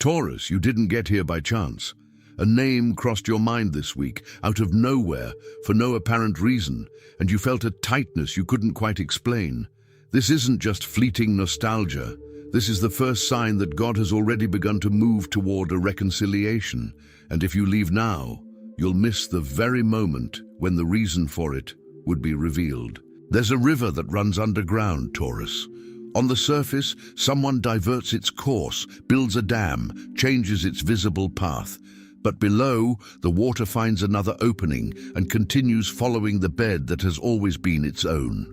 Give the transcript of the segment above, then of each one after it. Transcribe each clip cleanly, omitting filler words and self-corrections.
Taurus, you didn't get here by chance. A name crossed your mind this week, out of nowhere, for no apparent reason, and you felt a tightness you couldn't quite explain. This isn't just fleeting nostalgia. This is the first sign that God has already begun to move toward a reconciliation, and if you leave now, you'll miss the very moment when the reason for it would be revealed. There's a river that runs underground, Taurus. On the surface, someone diverts its course, builds a dam, changes its visible path. But below, the water finds another opening and continues following the bed that has always been its own.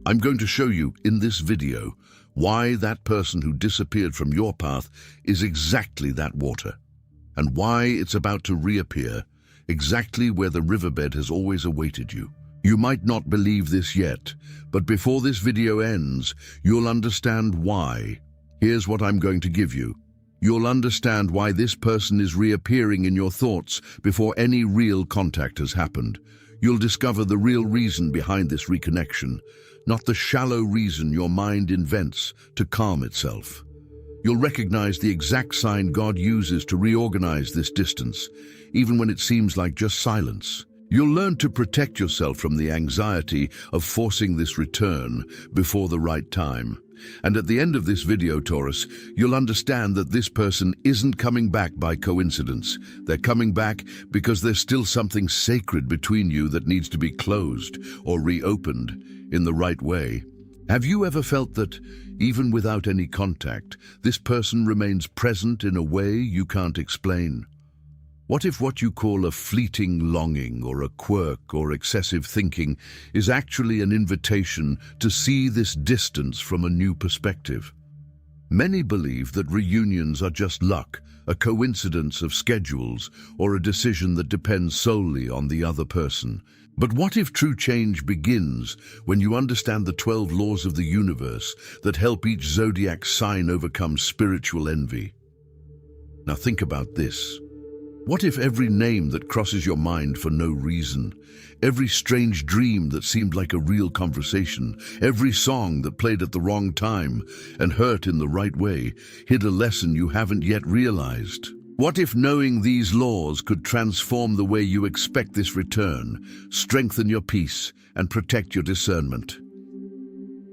I'm going to show you in this video why that person who disappeared from your path is exactly that water, and why it's about to reappear exactly where the riverbed has always awaited you. You might not believe this yet, but before this video ends, you'll understand why. Here's what I'm going to give you. You'll understand why this person is reappearing in your thoughts before any real contact has happened. You'll discover the real reason behind this reconnection, not the shallow reason your mind invents to calm itself. You'll recognize the exact sign God uses to reorganize this distance, even when it seems like just silence. You'll learn to protect yourself from the anxiety of forcing this return before the right time. And at the end of this video, Taurus, you'll understand that this person isn't coming back by coincidence. They're coming back because there's still something sacred between you that needs to be closed or reopened in the right way. Have you ever felt that, even without any contact, this person remains present in a way you can't explain? What if what you call a fleeting longing or a quirk or excessive thinking is actually an invitation to see this distance from a new perspective? Many believe that reunions are just luck, a coincidence of schedules, or a decision that depends solely on the other person. But what if true change begins when you understand the 12 laws of the universe that help each zodiac sign overcome spiritual envy? Now think about this. What if every name that crosses your mind for no reason, every strange dream that seemed like a real conversation, every song that played at the wrong time and hurt in the right way, hid a lesson you haven't yet realized? What if knowing these laws could transform the way you expect this return, strengthen your peace, and protect your discernment?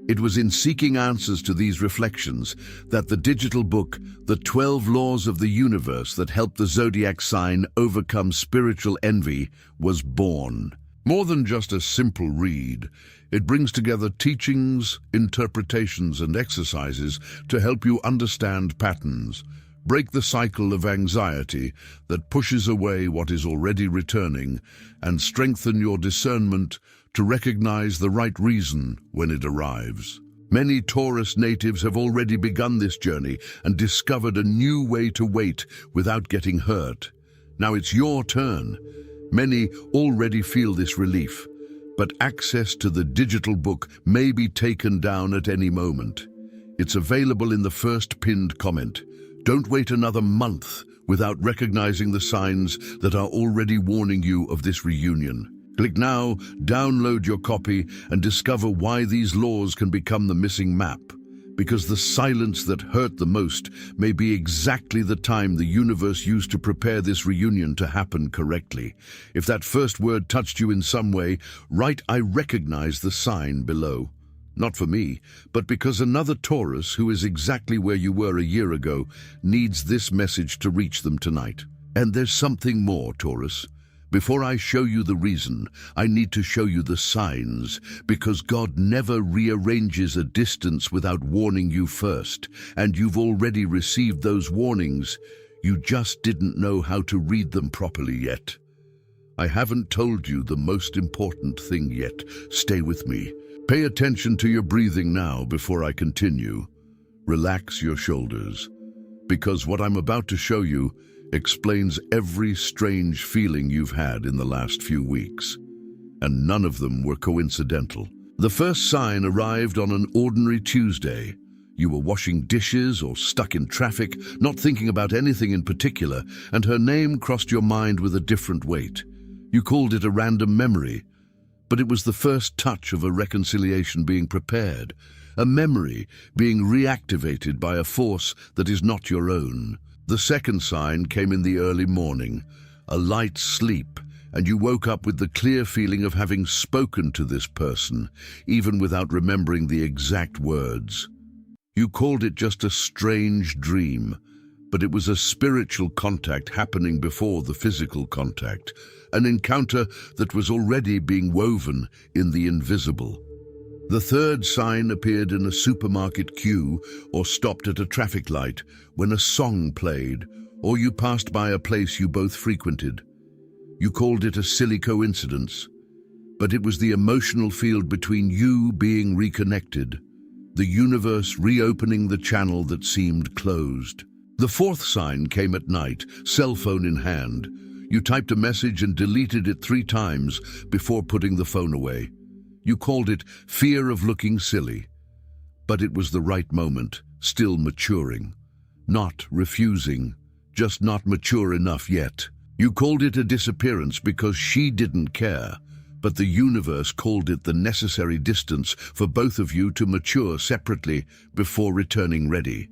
It was in seeking answers to these reflections that the digital book, The 12 Laws of the Universe That Help the Zodiac Sign Overcome Spiritual Envy, was born. More than just a simple read, it brings together teachings, interpretations, and exercises to help you understand patterns, break the cycle of anxiety that pushes away what is already returning, and strengthen your discernment to recognize the right reason when it arrives. Many Taurus natives have already begun this journey and discovered a new way to wait without getting hurt. Now it's your turn. Many already feel this relief, but access to the digital book may be taken down at any moment. It's available in the first pinned comment. Don't wait another month without recognizing the signs that are already warning you of this reunion. Click now, download your copy, and discover why these laws can become the missing map. Because the silence that hurt the most may be exactly the time the universe used to prepare this reunion to happen correctly. If that first word touched you in some way, write "I recognize the sign" below. Not for me, but because another Taurus who is exactly where you were a year ago needs this message to reach them tonight. And there's something more, Taurus. Before I show you the reason, I need to show you the signs, because God never rearranges a distance without warning you first, and you've already received those warnings. You just didn't know how to read them properly yet. I haven't told you the most important thing yet. Stay with me. Pay attention to your breathing now before I continue. Relax your shoulders, because what I'm about to show you explains every strange feeling you've had in the last few weeks. And none of them were coincidental. The first sign arrived on an ordinary Tuesday. You were washing dishes or stuck in traffic, not thinking about anything in particular, and her name crossed your mind with a different weight. You called it a random memory, but it was the first touch of a reconciliation being prepared. a memory being reactivated by a force that is not your own. The second sign came in the early morning, a light sleep, and you woke up with the clear feeling of having spoken to this person, even without remembering the exact words. You called it just a strange dream, but it was a spiritual contact happening before the physical contact, an encounter that was already being woven in the invisible. The third sign appeared in a supermarket queue or stopped at a traffic light when a song played, or you passed by a place you both frequented. You called it a silly coincidence, but it was the emotional field between you being reconnected, the universe reopening the channel that seemed closed. The fourth sign came at night, cell phone in hand. You typed a message and deleted it 3 times before putting the phone away. You called it fear of looking silly. But it was the right moment, still maturing. Not refusing, just not mature enough yet. You called it a disappearance because she didn't care, but the universe called it the necessary distance for both of you to mature separately before returning ready.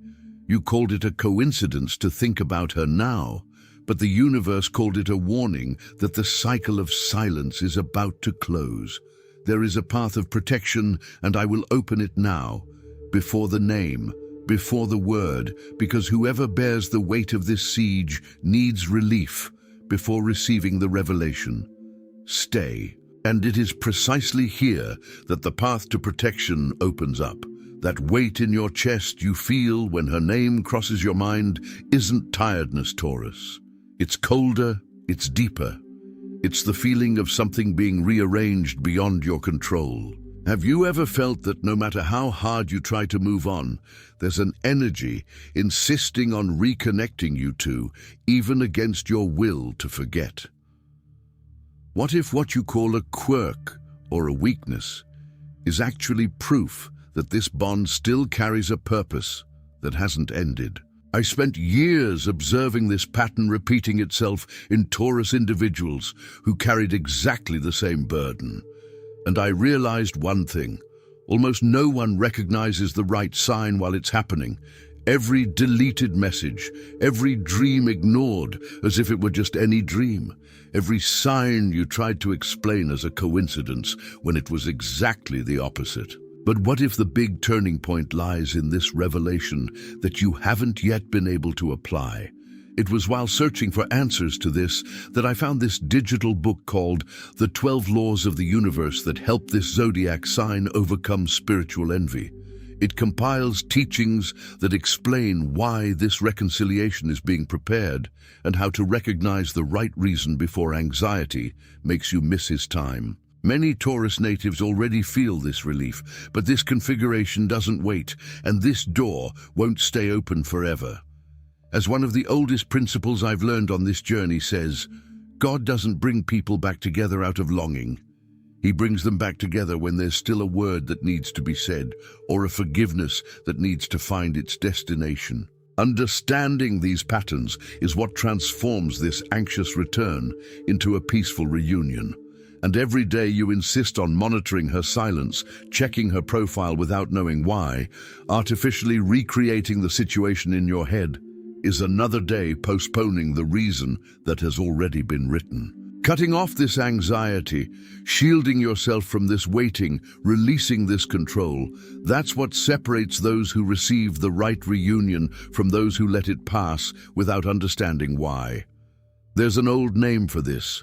You called it a coincidence to think about her now, but the universe called it a warning that the cycle of silence is about to close. There is a path of protection, and I will open it now, before the name, before the word, because whoever bears the weight of this siege needs relief before receiving the revelation. Stay. And it is precisely here that the path to protection opens up. That weight in your chest you feel when her name crosses your mind isn't tiredness, Taurus. It's colder, it's deeper. It's the feeling of something being rearranged beyond your control. Have you ever felt that no matter how hard you try to move on, there's an energy insisting on reconnecting you two, even against your will to forget? What if what you call a quirk or a weakness is actually proof that this bond still carries a purpose that hasn't ended? I spent years observing this pattern repeating itself in Taurus individuals who carried exactly the same burden. And I realized one thing: almost no one recognizes the right sign while it's happening. Every deleted message, every dream ignored as if it were just any dream, every sign you tried to explain as a coincidence when it was exactly the opposite. But what if the big turning point lies in this revelation that you haven't yet been able to apply? It was while searching for answers to this that I found this digital book called The 12 Laws of the Universe that help this zodiac sign overcome spiritual envy. It compiles teachings that explain why this reconciliation is being prepared and how to recognize the right reason before anxiety makes you miss his time. Many Taurus natives already feel this relief, but this configuration doesn't wait, and this door won't stay open forever. As one of the oldest principles I've learned on this journey says, God doesn't bring people back together out of longing. He brings them back together when there's still a word that needs to be said, or a forgiveness that needs to find its destination. Understanding these patterns is what transforms this anxious return into a peaceful reunion. And every day you insist on monitoring her silence, checking her profile without knowing why, artificially recreating the situation in your head, is another day postponing the reason that has already been written. Cutting off this anxiety, shielding yourself from this waiting, releasing this control, that's what separates those who receive the right reunion from those who let it pass without understanding why. There's an old name for this,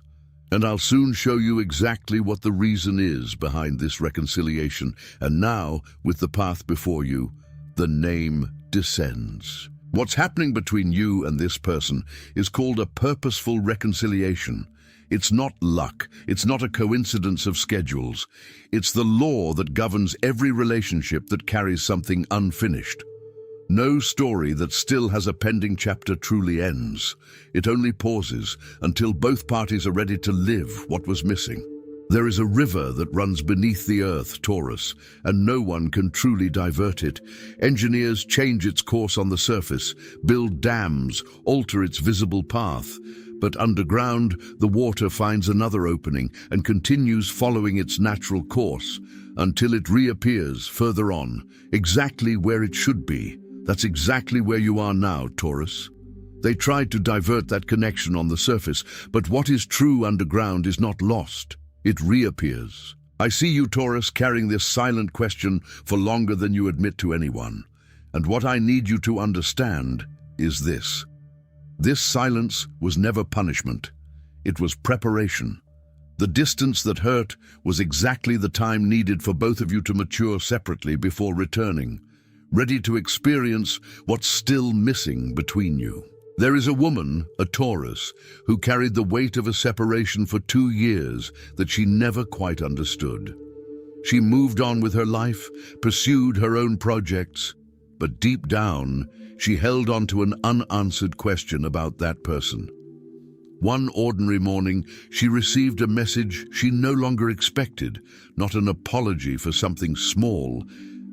and I'll soon show you exactly what the reason is behind this reconciliation. And now, with the path before you, the name descends. What's happening between you and this person is called a purposeful reconciliation. It's not luck. It's not a coincidence of schedules. It's the law that governs every relationship that carries something unfinished. No story that still has a pending chapter truly ends. It only pauses until both parties are ready to live what was missing. There is a river that runs beneath the earth, Taurus, and no one can truly divert it. Engineers change its course on the surface, build dams, alter its visible path, But underground, the water finds another opening and continues following its natural course until it reappears further on, exactly where it should be. That's exactly where you are now, Taurus. They tried to divert that connection on the surface, but what is true underground is not lost. It reappears. I see you, Taurus, carrying this silent question for longer than you admit to anyone. And what I need you to understand is this. This silence was never punishment. It was preparation. The distance that hurt was exactly the time needed for both of you to mature separately before returning, ready to experience what's still missing between you. There is a woman, a Taurus, who carried the weight of a separation for 2 years that she never quite understood. She moved on with her life, pursued her own projects, but deep down, she held on to an unanswered question about that person. One ordinary morning, she received a message she no longer expected, not an apology for something small,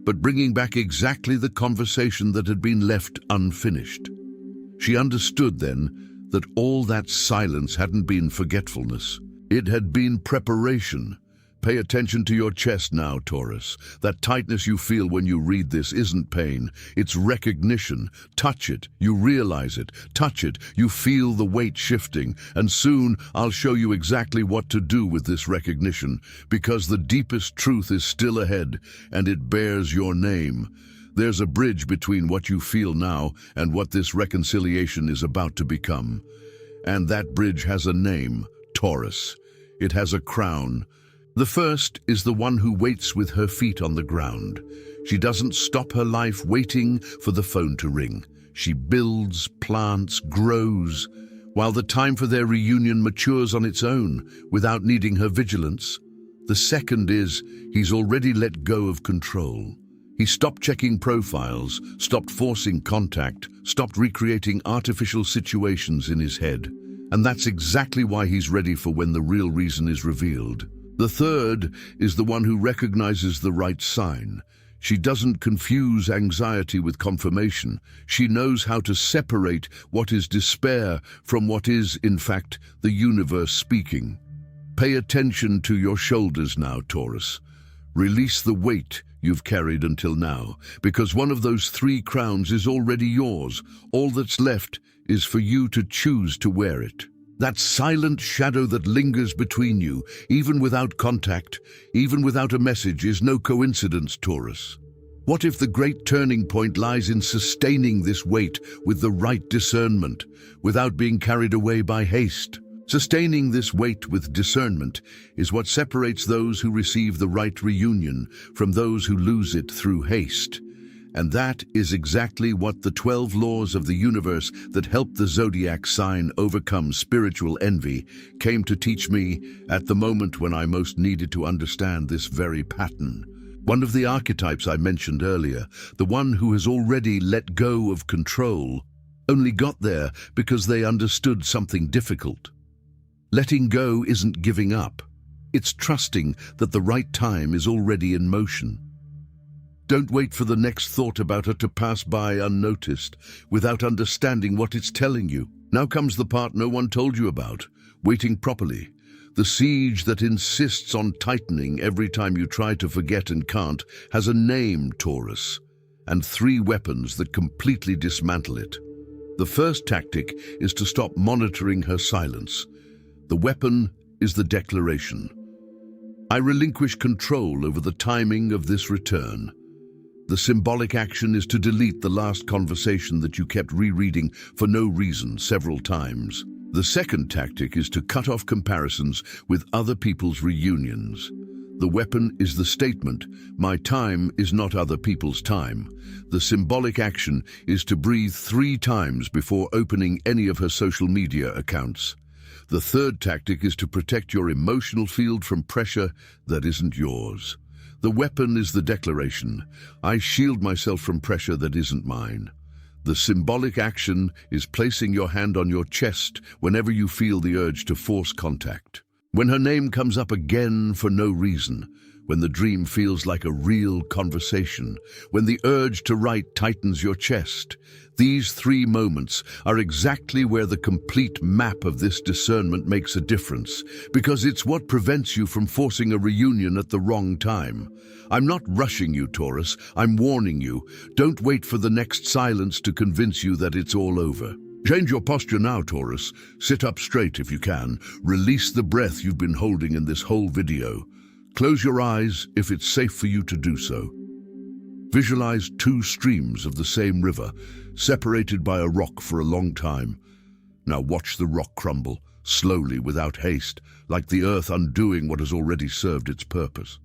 but bringing back exactly the conversation that had been left unfinished. She understood then that all that silence hadn't been forgetfulness. It had been preparation. Pay attention to your chest now, Taurus. That tightness you feel when you read this isn't pain. It's recognition. Touch it. You realize it. Touch it. You feel the weight shifting. And soon I'll show you exactly what to do with this recognition, because the deepest truth is still ahead, and it bears your name. There's a bridge between what you feel now and what this reconciliation is about to become. And that bridge has a name, Taurus. It has a crown. The first is the one who waits with her feet on the ground. She doesn't stop her life waiting for the phone to ring. She builds, plants, grows, while the time for their reunion matures on its own, without needing her vigilance. The second is he's already let go of control. He stopped checking profiles, stopped forcing contact, stopped recreating artificial situations in his head. And that's exactly why he's ready for when the real reason is revealed. The third is the one who recognizes the right sign. She doesn't confuse anxiety with confirmation. She knows how to separate what is despair from what is, in fact, the universe speaking. Pay attention to your shoulders now, Taurus. Release the weight you've carried until now, because one of those 3 crowns is already yours. All that's left is for you to choose to wear it. That silent shadow that lingers between you, even without contact, even without a message, is no coincidence, Taurus. What if the great turning point lies in sustaining this weight with the right discernment, without being carried away by haste? Sustaining this weight with discernment is what separates those who receive the right reunion from those who lose it through haste. And that is exactly what the 12 laws of the universe that help the zodiac sign overcome spiritual envy came to teach me at the moment when I most needed to understand this very pattern. One of the archetypes I mentioned earlier, the one who has already let go of control, only got there because they understood something difficult. Letting go isn't giving up. It's trusting that the right time is already in motion. Don't wait for the next thought about her to pass by unnoticed, without understanding what it's telling you. Now comes the part no one told you about, waiting properly. The siege that insists on tightening every time you try to forget and can't has a name, Taurus, and 3 weapons that completely dismantle it. The first tactic is to stop monitoring her silence. The weapon is the declaration. I relinquish control over the timing of this return. The symbolic action is to delete the last conversation that you kept rereading for no reason several times. The second tactic is to cut off comparisons with other people's reunions. The weapon is the statement, my time is not other people's time. The symbolic action is to breathe 3 times before opening any of her social media accounts. The third tactic is to protect your emotional field from pressure that isn't yours. The weapon is the declaration, I shield myself from pressure that isn't mine. The symbolic action is placing your hand on your chest whenever you feel the urge to force contact. When her name comes up again for no reason, when the dream feels like a real conversation, when the urge to write tightens your chest. These 3 moments are exactly where the complete map of this discernment makes a difference, because it's what prevents you from forcing a reunion at the wrong time. I'm not rushing you, Taurus. I'm warning you. Don't wait for the next silence to convince you that it's all over. Change your posture now, Taurus. Sit up straight if you can. Release the breath you've been holding in this whole video. Close your eyes if it's safe for you to do so. Visualize 2 streams of the same river, separated by a rock for a long time. Now watch the rock crumble, slowly, without haste, like the earth undoing what has already served its purpose.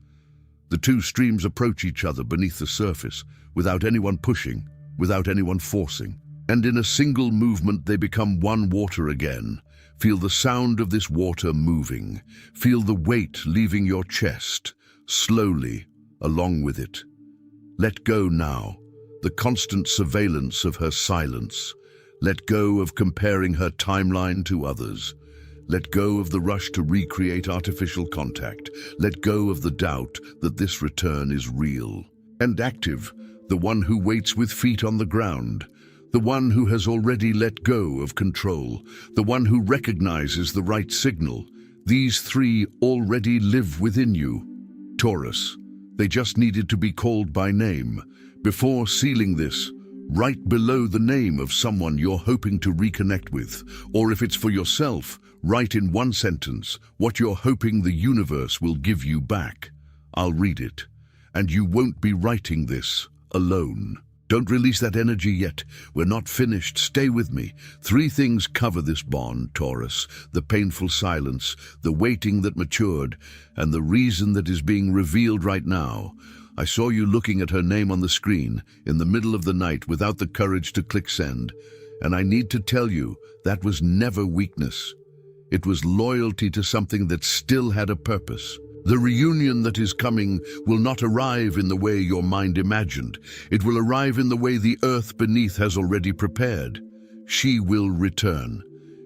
The 2 streams approach each other beneath the surface, without anyone pushing, without anyone forcing. And in a single movement they become one water again. Feel the sound of this water moving. Feel the weight leaving your chest, slowly, along with it. Let go now, the constant surveillance of her silence. Let go of comparing her timeline to others. Let go of the rush to recreate artificial contact. Let go of the doubt that this return is real and active, the one who waits with feet on the ground, the one who has already let go of control, the one who recognizes the right signal. These 3 already live within you. Taurus, they just needed to be called by name. Before sealing this, write below the name of someone you're hoping to reconnect with, or if it's for yourself, write in 1 sentence what you're hoping the universe will give you back. I'll read it. And you won't be writing this alone. Don't release that energy yet. We're not finished. Stay with me. 3 things cover this bond, Taurus: the painful silence, the waiting that matured, and the reason that is being revealed right now. I saw you looking at her name on the screen in the middle of the night without the courage to click send. And I need to tell you, that was never weakness. It was loyalty to something that still had a purpose. The reunion that is coming will not arrive in the way your mind imagined. It will arrive in the way the earth beneath has already prepared. She will return.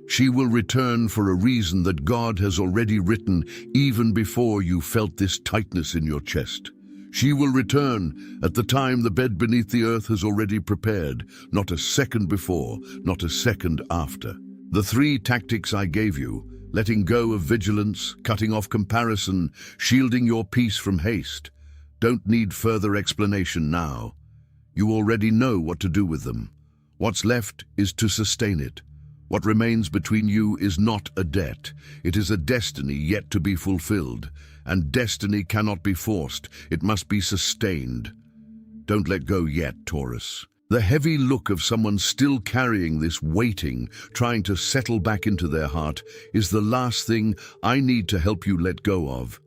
She will return for a reason that God has already written even before you felt this tightness in your chest. She will return at the time the bed beneath the earth has already prepared, not a second before, not a second after. The 3 tactics I gave you, letting go of vigilance, cutting off comparison, shielding your peace from haste, don't need further explanation now. You already know what to do with them. What's left is to sustain it. What remains between you is not a debt. It is a destiny yet to be fulfilled. And destiny cannot be forced. It must be sustained. Don't let go yet, Taurus. The heavy look of someone still carrying this, waiting, trying to settle back into their heart, is the last thing I need to help you let go of.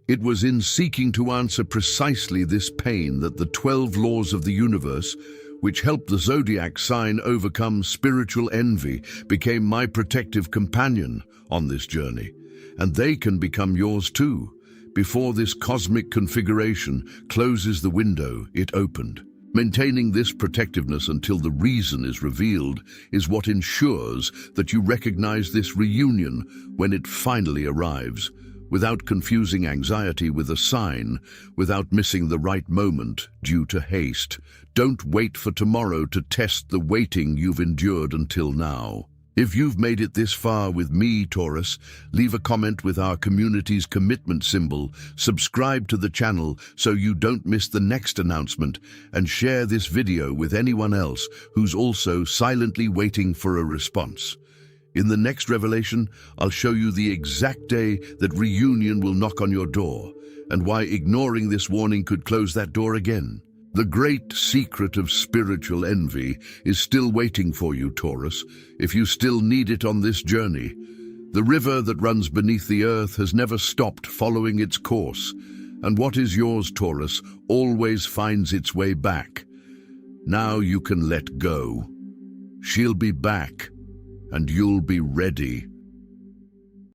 It was in seeking to answer precisely this pain that the 12 laws of the universe, which help the zodiac sign overcome spiritual envy, became my protective companion on this journey. And they can become yours too. Before this cosmic configuration closes the window it opened. Maintaining this protectiveness until the reason is revealed is what ensures that you recognize this reunion when it finally arrives, without confusing anxiety with a sign, without missing the right moment due to haste. Don't wait for tomorrow to test the waiting you've endured until now. If you've made it this far with me, Taurus, leave a comment with our community's commitment symbol, subscribe to the channel so you don't miss the next announcement, and share this video with anyone else who's also silently waiting for a response. In the next revelation, I'll show you the exact day that reunion will knock on your door, and why ignoring this warning could close that door again. The great secret of spiritual envy is still waiting for you, Taurus, if you still need it on this journey. The river that runs beneath the earth has never stopped following its course, and what is yours, Taurus, always finds its way back. Now you can let go. She'll be back, and you'll be ready.